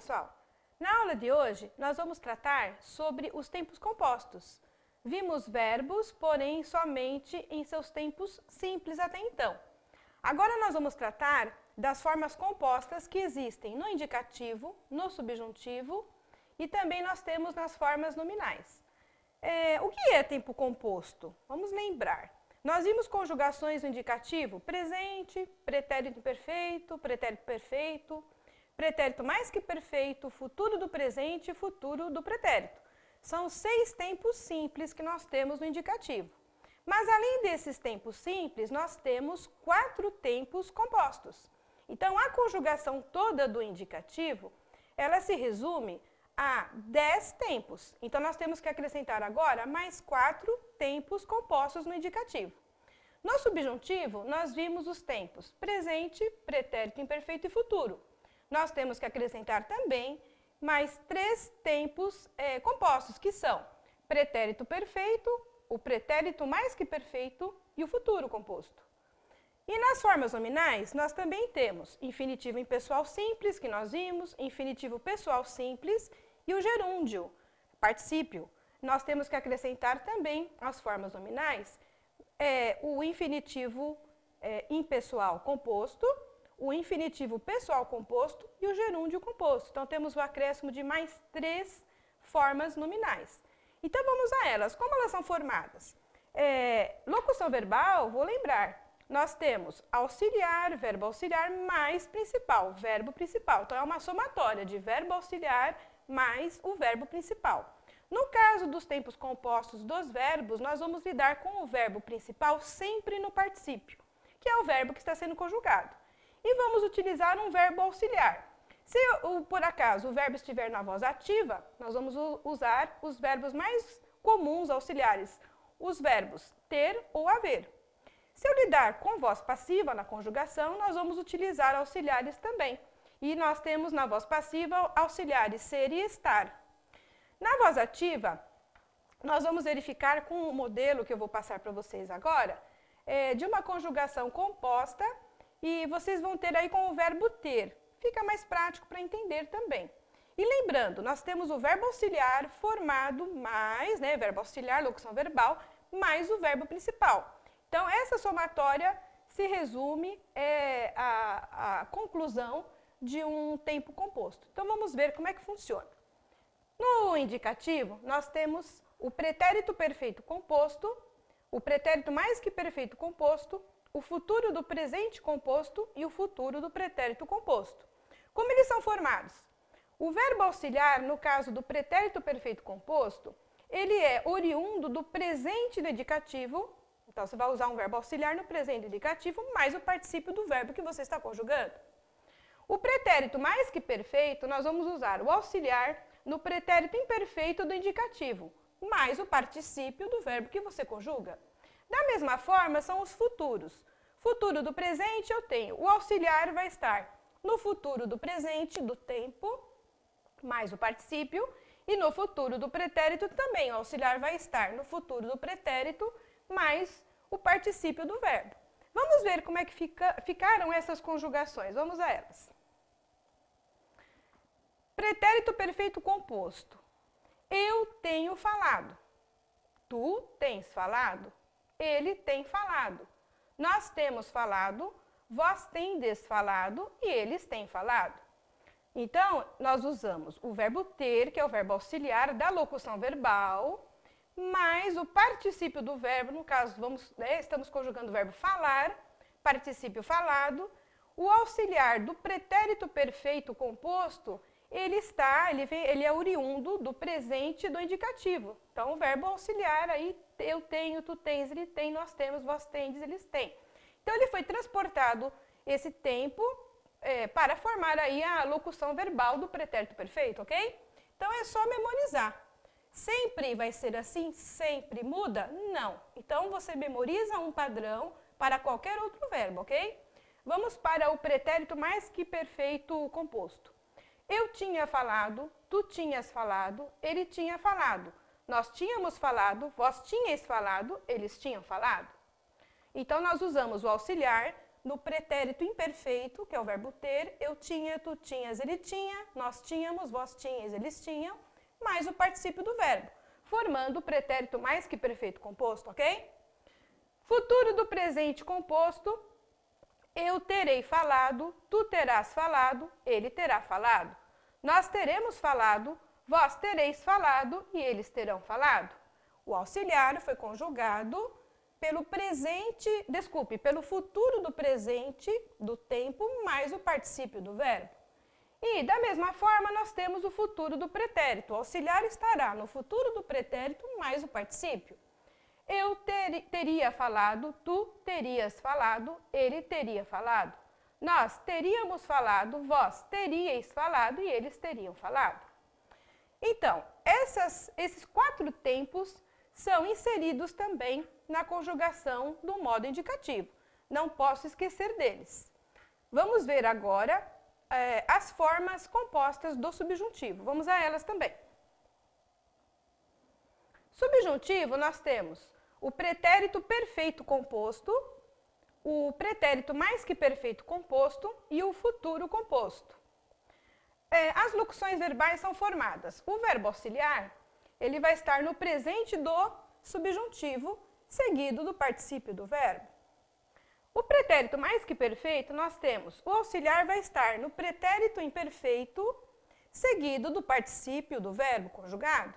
pessoal! Na aula de hoje, nós vamos tratar sobre os tempos compostos. Vimos verbos, porém, somente em seus tempos simples até então. Agora nós vamos tratar das formas compostas que existem no indicativo, no subjuntivo e também nós temos nas formas nominais. O que é tempo composto? Vamos lembrar. Nós vimos conjugações no indicativo, presente, pretérito imperfeito, pretérito perfeito, pretérito mais que perfeito, futuro do presente e futuro do pretérito. São 6 tempos simples que nós temos no indicativo. Mas além desses tempos simples, nós temos 4 tempos compostos. Então, a conjugação toda do indicativo, ela se resume a 10 tempos. Então, nós temos que acrescentar agora mais 4 tempos compostos no indicativo. No subjuntivo, nós vimos os tempos presente, pretérito imperfeito e futuro. Nós temos que acrescentar também mais 3 tempos compostos, que são pretérito perfeito, o pretérito mais que perfeito e o futuro composto. E nas formas nominais, nós também temos infinitivo impessoal simples, que nós vimos, infinitivo pessoal simples e o gerúndio, particípio. Nós temos que acrescentar também as formas nominais, o infinitivo impessoal composto, o infinitivo pessoal composto e o gerúndio composto. Então, temos o acréscimo de mais 3 formas nominais. Então, vamos a elas. Como elas são formadas? Locução verbal, vou lembrar, nós temos auxiliar, verbo auxiliar, mais principal, verbo principal. Então, é uma somatória de verbo auxiliar mais o verbo principal. No caso dos tempos compostos dos verbos, nós vamos lidar com o verbo principal sempre no particípio, que é o verbo que está sendo conjugado. E vamos utilizar um verbo auxiliar. Se, por acaso, o verbo estiver na voz ativa, nós vamos usar os verbos mais comuns auxiliares, os verbos ter ou haver. Se eu lidar com voz passiva na conjugação, nós vamos utilizar auxiliares também. E nós temos na voz passiva auxiliares ser e estar. Na voz ativa, nós vamos verificar com o modelo que eu vou passar para vocês agora, de uma conjugação composta, e vocês vão ter aí com o verbo ter. Fica mais prático para entender também. E lembrando, nós temos o verbo auxiliar formado mais, verbo auxiliar, locução verbal, mais o verbo principal. Então, essa somatória se resume à conclusão de um tempo composto. Então, vamos ver como é que funciona. No indicativo, nós temos o pretérito perfeito composto, o pretérito mais que perfeito composto, o futuro do presente composto e o futuro do pretérito composto. Como eles são formados? O verbo auxiliar, no caso do pretérito perfeito composto, ele é oriundo do presente do indicativo. Então, você vai usar um verbo auxiliar no presente do indicativo, mais o particípio do verbo que você está conjugando. O pretérito mais que perfeito, nós vamos usar o auxiliar no pretérito imperfeito do indicativo, mais o particípio do verbo que você conjuga. Da mesma forma, são os futuros. Futuro do presente, eu tenho o auxiliar vai estar no futuro do presente, do tempo, mais o particípio, e no futuro do pretérito também, o auxiliar vai estar no futuro do pretérito, mais o particípio do verbo. Vamos ver como é que ficaram essas conjugações, vamos a elas. Pretérito perfeito composto. Eu tenho falado. Tu tens falado. Ele tem falado. Nós temos falado, vós tendes falado e eles têm falado. Então, nós usamos o verbo ter, que é o verbo auxiliar da locução verbal, mais o particípio do verbo, no caso, estamos conjugando o verbo falar, particípio falado, o auxiliar do pretérito perfeito composto, ele é oriundo do presente do indicativo. Então, o verbo auxiliar aí, eu tenho, tu tens, ele tem, nós temos, vós tendes, eles têm. Então, ele foi transportado esse tempo para formar aí a locução verbal do pretérito perfeito, ok? Então, é só memorizar. Sempre vai ser assim? Sempre muda? Não. Então, você memoriza um padrão para qualquer outro verbo, ok? Vamos para o pretérito mais que perfeito composto. Eu tinha falado, tu tinhas falado, ele tinha falado. Nós tínhamos falado, vós tinhais falado, eles tinham falado. Então, nós usamos o auxiliar no pretérito imperfeito, que é o verbo ter, eu tinha, tu tinhas, ele tinha, nós tínhamos, vós tinhas, eles tinham, mais o particípio do verbo, formando o pretérito mais que perfeito composto, ok? Futuro do presente composto, eu terei falado, tu terás falado, ele terá falado. Nós teremos falado, vós tereis falado e eles terão falado. O auxiliar foi conjugado pelo futuro do presente do tempo mais o particípio do verbo. E, da mesma forma, nós temos o futuro do pretérito. O auxiliar estará no futuro do pretérito mais o particípio. Eu teria falado, tu terias falado, ele teria falado. Nós teríamos falado, vós teríeis falado e eles teriam falado. Então, esses 4 tempos são inseridos também na conjugação do modo indicativo. Não posso esquecer deles. Vamos ver agora as formas compostas do subjuntivo. Vamos a elas também. Subjuntivo, nós temos o pretérito perfeito composto, o pretérito mais que perfeito composto e o futuro composto. As locuções verbais são formadas. O verbo auxiliar, ele vai estar no presente do subjuntivo, seguido do particípio do verbo. O pretérito mais que perfeito, nós temos o auxiliar vai estar no pretérito imperfeito, seguido do particípio do verbo conjugado.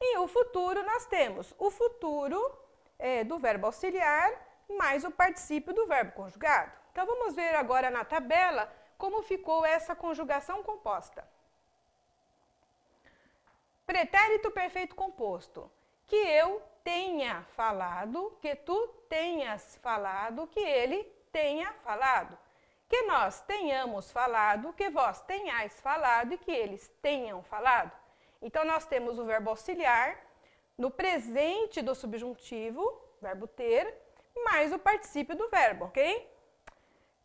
E o futuro, nós temos o futuro do verbo auxiliar mais o particípio do verbo conjugado. Então, vamos ver agora na tabela como ficou essa conjugação composta. Pretérito perfeito composto. Que eu tenha falado, que tu tenhas falado, que ele tenha falado. Que nós tenhamos falado, que vós tenhais falado e que eles tenham falado. Então, nós temos o verbo auxiliar no presente do subjuntivo, verbo ter, mais o particípio do verbo, ok?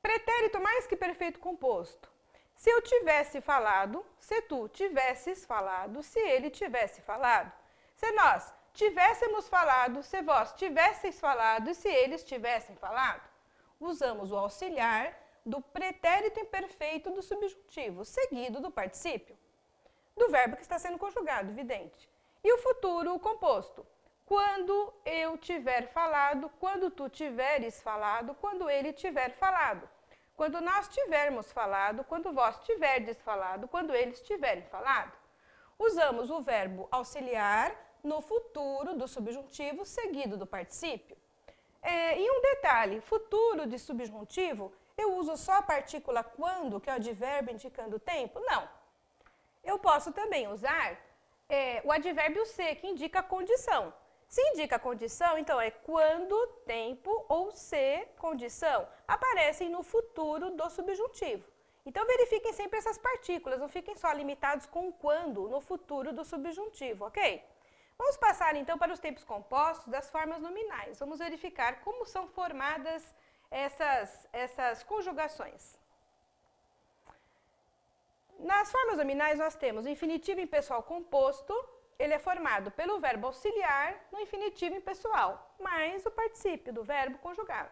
Pretérito mais que perfeito composto. Se eu tivesse falado, se tu tivesses falado, se ele tivesse falado. Se nós tivéssemos falado, se vós tivesseis falado e se eles tivessem falado. Usamos o auxiliar do pretérito imperfeito do subjuntivo, seguido do particípio, do verbo que está sendo conjugado, evidente. E o futuro composto. Quando eu tiver falado, quando tu tiveres falado, quando ele tiver falado. Quando nós tivermos falado, quando vós tiverdes falado, quando eles tiverem falado. Usamos o verbo auxiliar no futuro do subjuntivo, seguido do particípio. E um detalhe, futuro de subjuntivo, eu uso só a partícula quando, que é o advérbio indicando o tempo? Não. Eu posso também usar o advérbio ser, que indica a condição. Se indica a condição, então é quando, tempo ou se, condição, aparecem no futuro do subjuntivo. Então, verifiquem sempre essas partículas, não fiquem só limitados com o quando no futuro do subjuntivo, ok? Vamos passar, então, para os tempos compostos das formas nominais. Vamos verificar como são formadas essas conjugações. Nas formas nominais, nós temos o infinitivo impessoal composto. Ele é formado pelo verbo auxiliar no infinitivo impessoal, mais o particípio do verbo conjugado.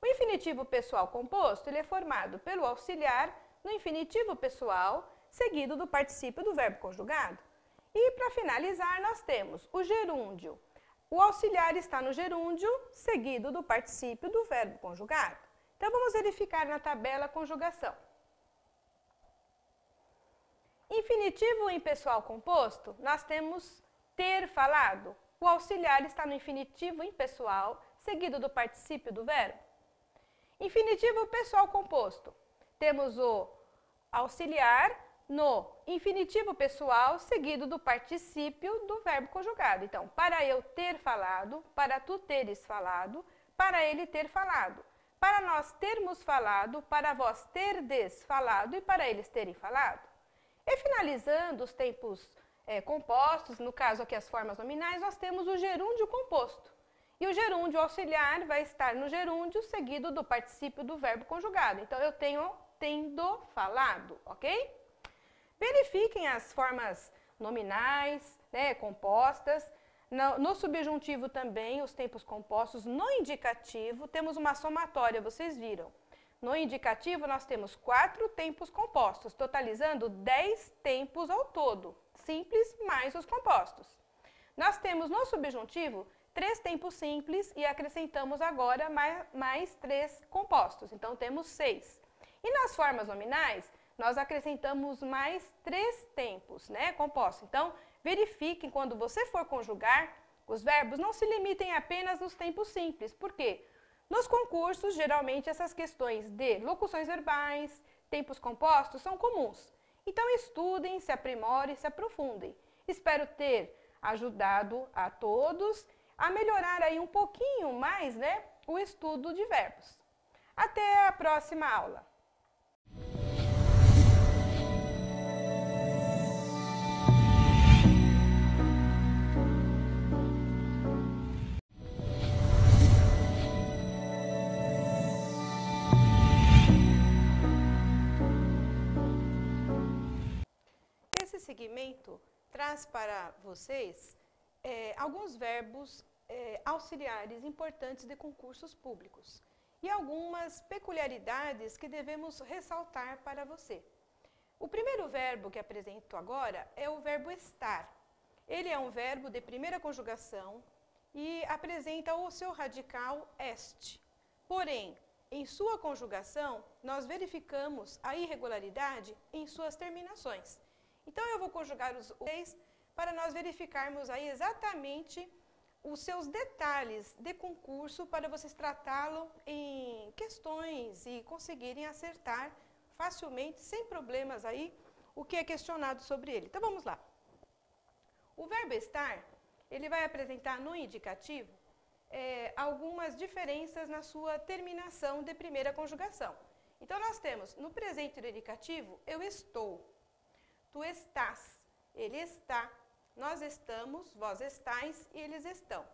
O infinitivo pessoal composto, ele é formado pelo auxiliar no infinitivo pessoal, seguido do particípio do verbo conjugado. E, para finalizar, nós temos o gerúndio. O auxiliar está no gerúndio, seguido do particípio do verbo conjugado. Então, vamos verificar na tabela a conjugação. Infinitivo impessoal composto, nós temos ter falado. O auxiliar está no infinitivo impessoal, seguido do particípio do verbo. Infinitivo pessoal composto, temos o auxiliar no infinitivo pessoal, seguido do particípio do verbo conjugado. Então, para eu ter falado, para tu teres falado, para ele ter falado. Para nós termos falado, para vós terdes falado e para eles terem falado. E finalizando os tempos compostos, no caso aqui as formas nominais, nós temos o gerúndio composto. E o gerúndio auxiliar vai estar no gerúndio seguido do particípio do verbo conjugado. Então, eu tenho tendo falado, ok? Verifiquem as formas nominais, compostas. No subjuntivo também, os tempos compostos. No indicativo, temos uma somatória, vocês viram. no indicativo nós temos 4 tempos compostos, totalizando 10 tempos ao todo, simples mais os compostos. Nós temos no subjuntivo 3 tempos simples e acrescentamos agora mais 3 compostos, então temos 6. E nas formas nominais, nós acrescentamos mais 3 tempos, né, compostos. Então, verifiquem quando você for conjugar, os verbos não se limitem apenas nos tempos simples. Por quê? Nos concursos, geralmente, essas questões de locuções verbais, tempos compostos, são comuns. Então, estudem, se aprimorem, se aprofundem. Espero ter ajudado a todos a melhorar aí um pouquinho mais, né, o estudo de verbos. Até a próxima aula! Esse segmento traz para vocês alguns verbos auxiliares importantes de concursos públicos e algumas peculiaridades que devemos ressaltar para você. O primeiro verbo que apresento agora é o verbo estar. Ele é um verbo de primeira conjugação e apresenta o seu radical est. Porém, em sua conjugação, nós verificamos a irregularidade em suas terminações. Então, eu vou conjugar os três para nós verificarmos aí exatamente os seus detalhes de concurso para vocês tratá-lo em questões e conseguirem acertar facilmente, sem problemas aí, o que é questionado sobre ele. Então, vamos lá. O verbo estar, ele vai apresentar no indicativo algumas diferenças na sua terminação de primeira conjugação. Então, nós temos no presente do indicativo, eu estou. Tu estás, ele está, nós estamos, vós estais e eles estão.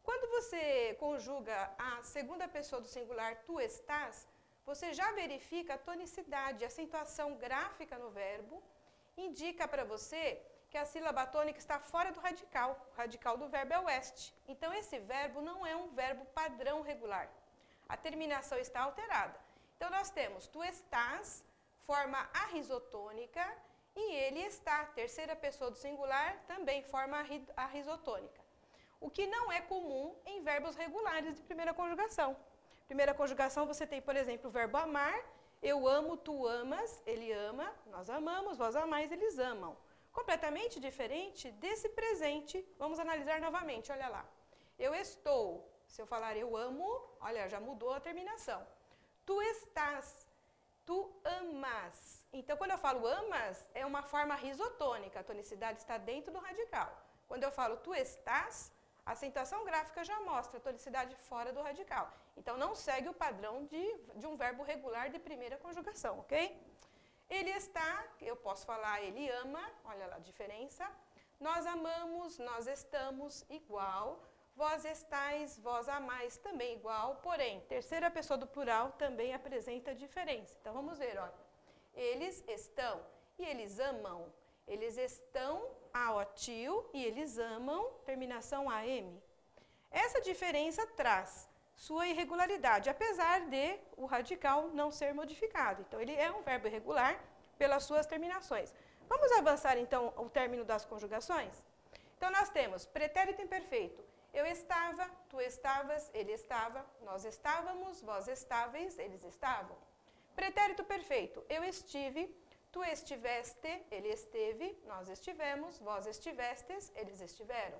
Quando você conjuga a segunda pessoa do singular tu estás, você já verifica a tonicidade, a acentuação gráfica no verbo, indica para você que a sílaba tônica está fora do radical. O radical do verbo é o est. Então, esse verbo não é um verbo padrão regular. A terminação está alterada. Então, nós temos tu estás, forma arrisotônica, e ele está, terceira pessoa do singular, também forma arrisotônica. O que não é comum em verbos regulares de primeira conjugação. Primeira conjugação você tem, por exemplo, o verbo amar, eu amo, tu amas, ele ama, nós amamos, vós amais, eles amam. Completamente diferente desse presente, vamos analisar novamente, olha lá. Eu estou, se eu falar eu amo, olha, já mudou a terminação. Tu estás, tu amas. Então, quando eu falo amas, é uma forma risotônica, a tonicidade está dentro do radical. Quando eu falo tu estás, a acentuação gráfica já mostra a tonicidade fora do radical. Então, não segue o padrão de um verbo regular de primeira conjugação, ok? Ele está, eu posso falar ele ama, olha lá a diferença. Nós amamos, nós estamos, igual. Vós estais, vós amais, também igual. Porém, terceira pessoa do plural também apresenta diferença. Então, vamos ver, olha. Eles estão e eles amam. Eles estão, AOTIL, e eles amam, terminação AM. Essa diferença traz sua irregularidade, apesar de o radical não ser modificado. Então, ele é um verbo irregular pelas suas terminações. Vamos avançar, então, o término das conjugações? Então, nós temos pretérito imperfeito. Eu estava, tu estavas, ele estava, nós estávamos, vós estáveis, eles estavam. Pretérito perfeito. Eu estive, tu estiveste, ele esteve, nós estivemos, vós estivestes, eles estiveram.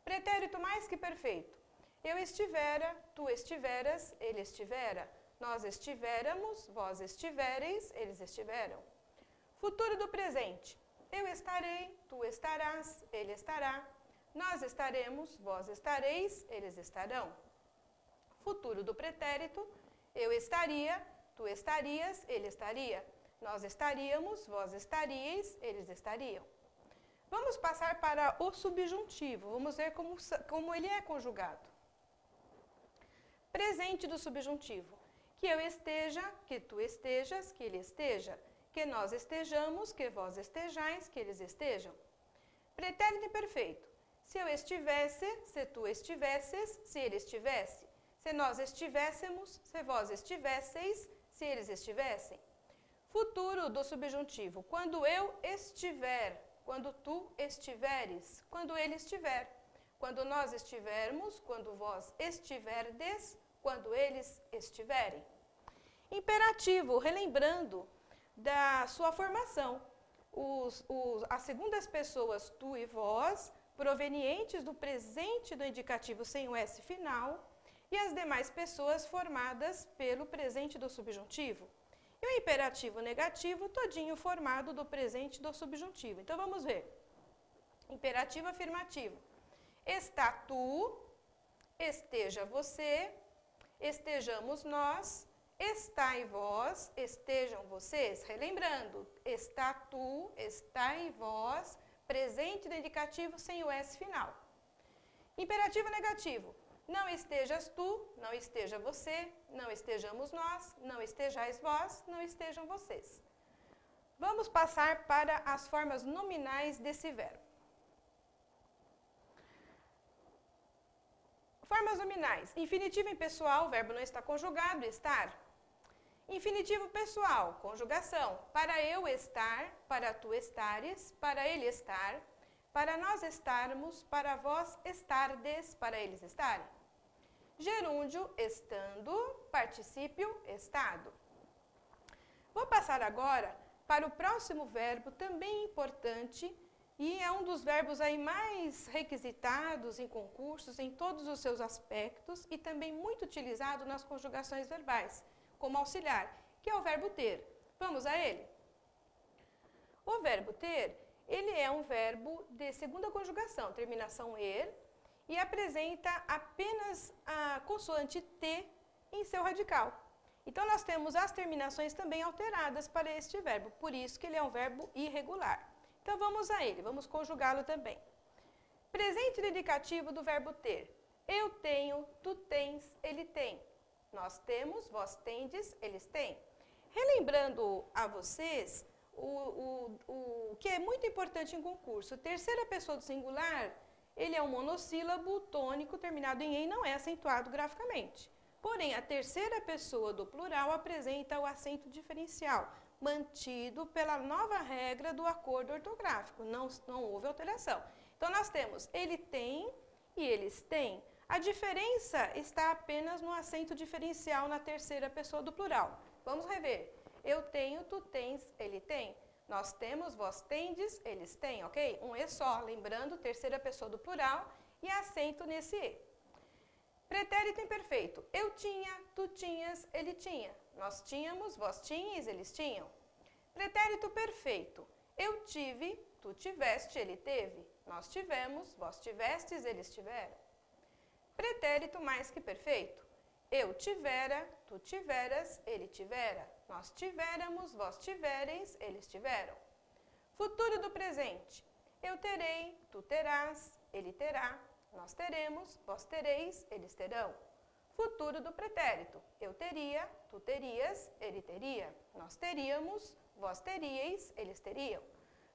Pretérito mais que perfeito. Eu estivera, tu estiveras, ele estivera, nós estivéramos, vós estivereis, eles estiveram. Futuro do presente. Eu estarei, tu estarás, ele estará, nós estaremos, vós estareis, eles estarão. Futuro do pretérito. Eu estaria, tu estarias, ele estaria, nós estaríamos, vós estaríeis, eles estariam. Vamos passar para o subjuntivo, vamos ver como ele é conjugado. Presente do subjuntivo, que eu esteja, que tu estejas, que ele esteja, que nós estejamos, que vós estejais, que eles estejam. Pretérito imperfeito, se eu estivesse, se tu estivesses, se ele estivesse, se nós estivéssemos, se vós estivesseis, se eles estivessem. Futuro do subjuntivo, quando eu estiver, quando tu estiveres, quando ele estiver, quando nós estivermos, quando vós estiverdes, quando eles estiverem. Imperativo, relembrando da sua formação. As segundas pessoas, tu e vós, provenientes do presente do indicativo sem o S final, e as demais pessoas formadas pelo presente do subjuntivo. E o imperativo negativo, todinho formado do presente do subjuntivo. Então, vamos ver. Imperativo afirmativo. Está tu, esteja você, estejamos nós, estai vós, estejam vocês. Relembrando, está tu, está em vós, presente do indicativo sem o S final. Imperativo negativo. Não estejas tu, não esteja você, não estejamos nós, não estejais vós, não estejam vocês. Vamos passar para as formas nominais desse verbo. Formas nominais. Infinitivo impessoal, o verbo não está conjugado, estar. Infinitivo pessoal, conjugação. Para eu estar, para tu estares, para ele estar, para nós estarmos, para vós estardes, para eles estarem. Gerúndio, estando, particípio, estado. Vou passar agora para o próximo verbo, também importante, e é um dos verbos aí mais requisitados em concursos, em todos os seus aspectos, e também muito utilizado nas conjugações verbais, como auxiliar, que é o verbo ter. Vamos a ele? O verbo ter, ele é um verbo de segunda conjugação, terminação er, e apresenta apenas a consoante T em seu radical. Então, nós temos as terminações também alteradas para este verbo, por isso que ele é um verbo irregular. Então, vamos a ele, vamos conjugá-lo também. Presente indicativo do verbo ter. Eu tenho, tu tens, ele tem. Nós temos, vós tendes, eles têm. Relembrando a vocês o que é muito importante em concurso, terceira pessoa do singular, ele é um monossílabo tônico terminado em "em", não é acentuado graficamente. Porém, a terceira pessoa do plural apresenta o acento diferencial, mantido pela nova regra do acordo ortográfico, não houve alteração. Então, nós temos ele tem e eles têm. A diferença está apenas no acento diferencial na terceira pessoa do plural. Vamos rever. Eu tenho, tu tens, ele tem. Nós temos, vós tendes, eles têm, ok? Um E só, lembrando, terceira pessoa do plural e acento nesse E. Pretérito imperfeito. Eu tinha, tu tinhas, ele tinha. Nós tínhamos, vós tinhas, eles tinham. Pretérito perfeito. Eu tive, tu tiveste, ele teve. Nós tivemos, vós tivestes, eles tiveram. Pretérito mais que perfeito. Eu tivera, tu tiveras, ele tivera. Nós tivéramos, vós tivereis, eles tiveram. Futuro do presente. Eu terei, tu terás, ele terá. Nós teremos, vós tereis, eles terão. Futuro do pretérito. Eu teria, tu terias, ele teria. Nós teríamos, vós teríeis, eles teriam.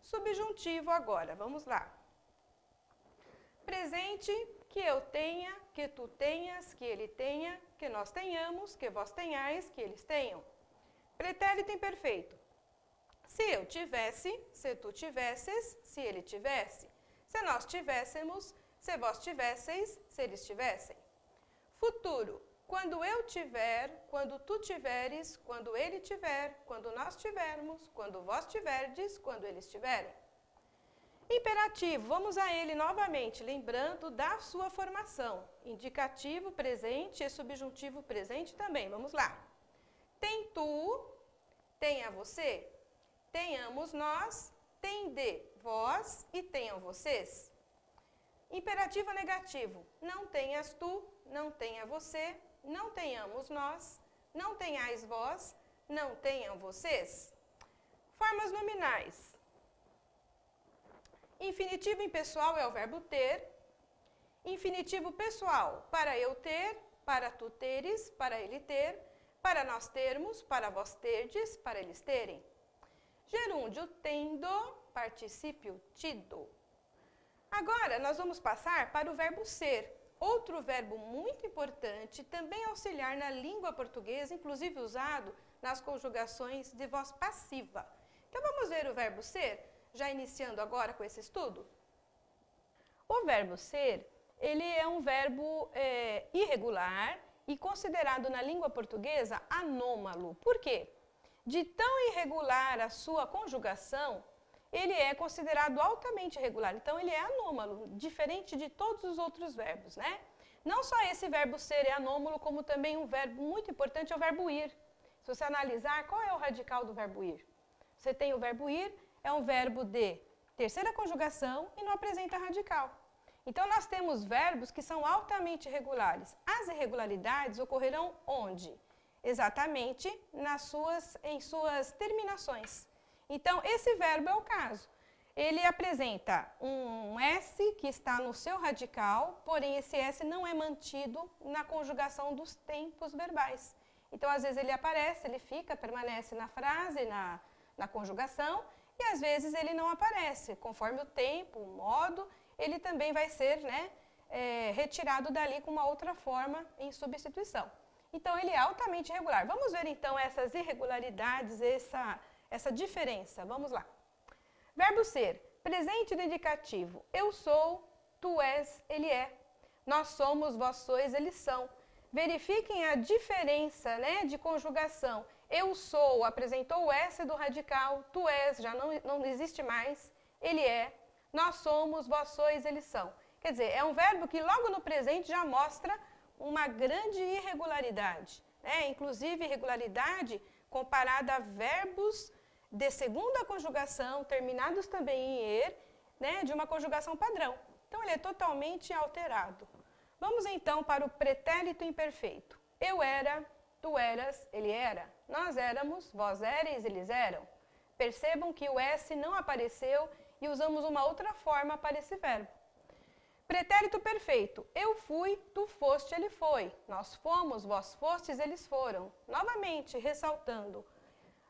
Subjuntivo agora, vamos lá. Presente, que eu tenha, que tu tenhas, que ele tenha, que nós tenhamos, que vós tenhais, que eles tenham. Pretérito imperfeito. Se eu tivesse, se tu tivesses, se ele tivesse. Se nós tivéssemos, se vós tivesseis, se eles tivessem. Futuro. Quando eu tiver, quando tu tiveres, quando ele tiver, quando nós tivermos, quando vós tiverdes, quando eles tiverem. Imperativo, vamos a ele novamente, lembrando da sua formação. Indicativo presente e subjuntivo presente também. Vamos lá. Tem tu, tenha você, tenhamos nós, tende vós e tenham vocês. Imperativo negativo, não tenhas tu, não tenha você, não tenhamos nós, não tenhais vós, não tenham vocês. Formas nominais. Infinitivo impessoal é o verbo ter. Infinitivo pessoal, para eu ter, para tu teres, para ele ter, para nós termos, para vós terdes, para eles terem. Gerúndio tendo, particípio tido. Agora, nós vamos passar para o verbo ser. outro verbo muito importante, também auxiliar na língua portuguesa, inclusive usado nas conjugações de voz passiva. Então vamos ver o verbo ser, já iniciando agora com esse estudo? O verbo ser, ele é um verbo irregular e considerado na língua portuguesa anômalo. Por quê? De tão irregular a sua conjugação, ele é considerado altamente irregular. Então, ele é anômalo, diferente de todos os outros verbos, né? Não só esse verbo ser é anômalo, como também um verbo muito importante é o verbo ir. Se você analisar, qual é o radical do verbo ir? Você tem o verbo ir, é um verbo de terceira conjugação e não apresenta radical. Então, nós temos verbos que são altamente irregulares. As irregularidades ocorrerão onde? Exatamente em suas terminações. Então, esse verbo é o caso. Ele apresenta um S que está no seu radical, porém esse S não é mantido na conjugação dos tempos verbais. Então, às vezes ele aparece, ele fica, permanece na frase, na conjugação, e às vezes ele não aparece. Conforme o tempo, o modo, ele também vai ser retirado dali com uma outra forma em substituição. Então, ele é altamente irregular. Vamos ver então essas irregularidades, essa diferença. Vamos lá. Verbo ser, presente do indicativo. Eu sou, tu és, ele é. Nós somos, vós sois, eles são. Verifiquem a diferença, né, de conjugação. Eu sou, apresentou o S do radical. Tu és, já não existe mais. Ele é. Nós somos, vós sois, eles são. Quer dizer, é um verbo que logo no presente já mostra uma grande irregularidade. Inclusive, irregularidade comparada a verbos de segunda conjugação, terminados também em er, de uma conjugação padrão. Então, ele é totalmente alterado. Vamos então para o pretérito imperfeito. Eu era, tu eras, ele era. Nós éramos, vós éreis, eles eram. Percebam que o S não apareceu e usamos uma outra forma para esse verbo. Pretérito perfeito. Eu fui, tu foste, ele foi. Nós fomos, vós fostes, eles foram. Novamente, ressaltando.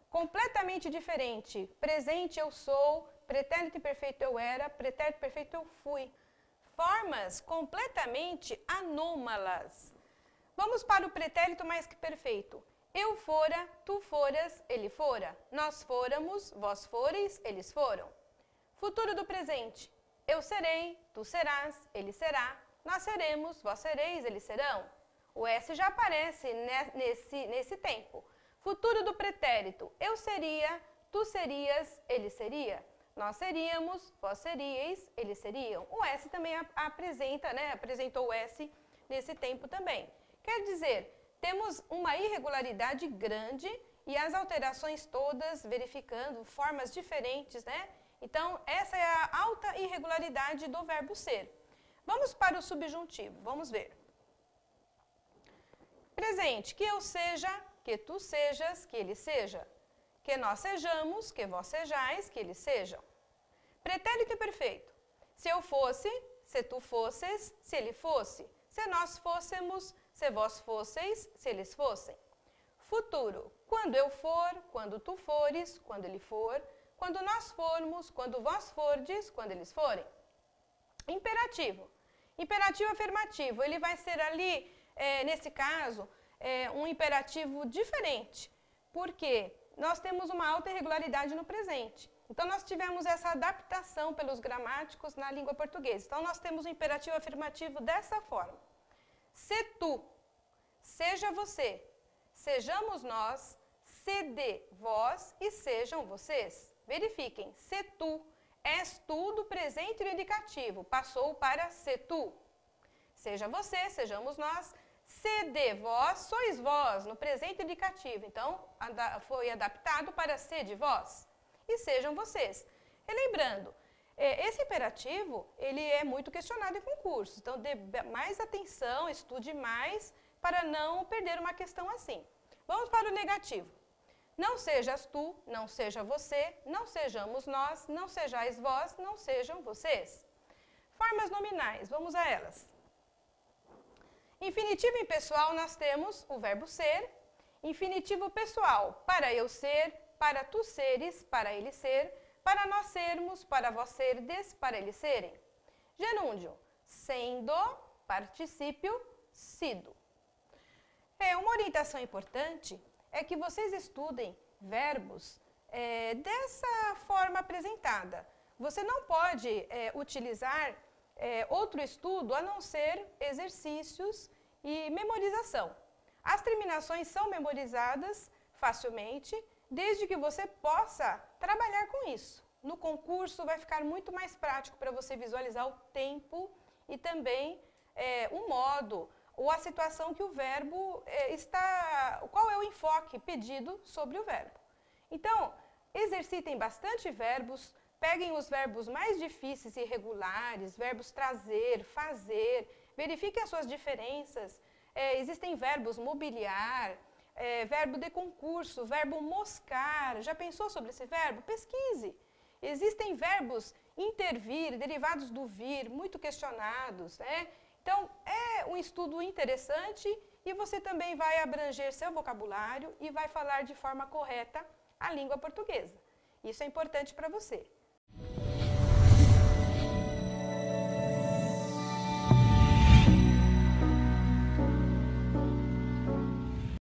Completamente diferente. Presente, eu sou. Pretérito imperfeito, eu era. Pretérito perfeito, eu fui. Formas completamente anômalas. Vamos para o pretérito mais que perfeito. Eu fora, tu foras, ele fora. Nós fôramos, vós fores, eles foram. Futuro do presente. Eu serei, tu serás, ele será. Nós seremos, vós sereis, eles serão. O S já aparece nesse tempo. Futuro do pretérito. Eu seria, tu serias, ele seria. Nós seríamos, vós seríeis, eles seriam. O S também apresentou o S nesse tempo também. Quer dizer, temos uma irregularidade grande e as alterações todas verificando formas diferentes, Então, essa é a alta irregularidade do verbo ser. Vamos para o subjuntivo, vamos ver. Presente, que eu seja, que tu sejas, que ele seja. Que nós sejamos, que vós sejais, que eles sejam. Pretérito imperfeito. Se eu fosse, se tu fosses, se ele fosse. Se nós fôssemos, se vós fosseis, se eles fossem. Futuro. Quando eu for, quando tu fores, quando ele for. Quando nós formos, quando vós fordes, quando eles forem. Imperativo. Imperativo afirmativo. Ele vai ser ali, nesse caso, um imperativo diferente. Por quê? Nós temos uma alta irregularidade no presente. Então, nós tivemos essa adaptação pelos gramáticos na língua portuguesa. Então, nós temos um imperativo afirmativo dessa forma. Se tu, seja você, sejamos nós, sede vós e sejam vocês. Verifiquem, se tu, és tu do presente do indicativo, passou para se tu. Seja você, sejamos nós, sede vós, sois vós, no presente indicativo. Então, foi adaptado para se de vós. E sejam vocês. Relembrando, esse imperativo, ele é muito questionado em concursos. Então, dê mais atenção, estude mais, para não perder uma questão assim. Vamos para o negativo. Não sejas tu, não seja você, não sejamos nós, não sejais vós, não sejam vocês. Formas nominais, vamos a elas. Infinitivo impessoal, nós temos o verbo ser. Infinitivo pessoal, para eu ser, para tu seres, para ele ser, para nós sermos, para vós serdes, para eles serem. Gerúndio, sendo, particípio sido. Uma orientação importante é que vocês estudem verbos dessa forma apresentada. Você não pode utilizar outro estudo a não ser exercícios e memorização. As terminações são memorizadas facilmente, desde que você possa trabalhar com isso. No concurso vai ficar muito mais prático para você visualizar o tempo e também o modo ou a situação que o verbo está, qual é o enfoque pedido sobre o verbo. Então, exercitem bastante verbos, peguem os verbos mais difíceis e irregulares, verbos trazer, fazer, verifiquem as suas diferenças. Existem verbos mobiliar, verbo de concurso, verbo moscar. Já pensou sobre esse verbo? Pesquise. Existem verbos intervir, derivados do vir, muito questionados, né? Então, é um estudo interessante e você também vai abranger seu vocabulário e vai falar de forma correta a língua portuguesa. Isso é importante para você.